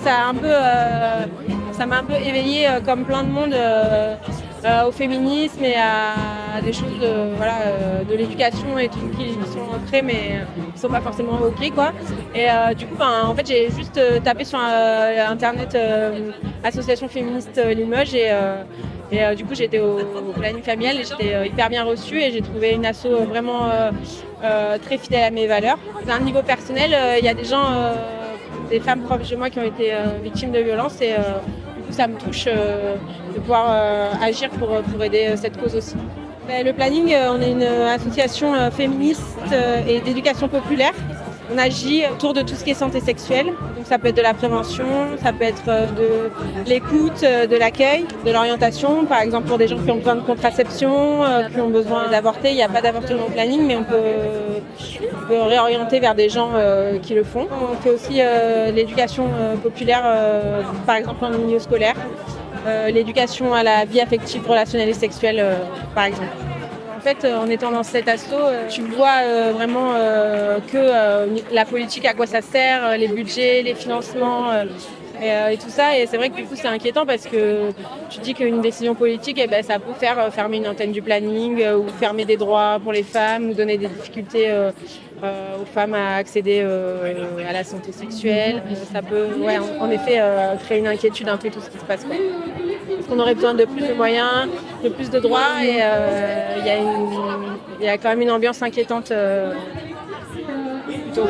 ça m'a un peu éveillée, comme plein de monde, au féminisme et à des choses de l'éducation et tout qui sont ancrées mais qui sont pas forcément ok quoi. Et du coup en fait j'ai juste tapé sur internet association féministe Limoges et du coup j'étais au planning familial et j'étais hyper bien reçue et j'ai trouvé une asso vraiment très fidèle à mes valeurs. À un niveau personnel, il y a des femmes proches de moi qui ont été victimes de violences et du coup ça me touche de pouvoir agir pour aider cette cause aussi. Le planning, on est une association féministe et d'éducation populaire. On agit autour de tout ce qui est santé sexuelle. Donc ça peut être de la prévention, ça peut être de l'écoute, de l'accueil, de l'orientation. Par exemple pour des gens qui ont besoin de contraception, qui ont besoin d'avorter, il n'y a pas d'avortement au planning, mais on peut réorienter vers des gens qui le font. On fait aussi l'éducation populaire, par exemple en milieu scolaire. L'éducation à la vie affective, relationnelle et sexuelle, par exemple. En fait, en étant dans cet asso, tu vois vraiment que la politique, à quoi ça sert, les budgets, les financements et tout ça. Et c'est vrai que du coup, c'est inquiétant parce que tu dis qu'une décision politique, ça peut faire fermer une antenne du planning ou fermer des droits pour les femmes ou donner des difficultés aux femmes à accéder à la santé sexuelle. Ça peut, en effet, créer une inquiétude un peu tout ce qui se passe, quoi. Parce qu'on aurait besoin de plus de moyens, de plus de droits et il y a quand même une ambiance inquiétante plutôt.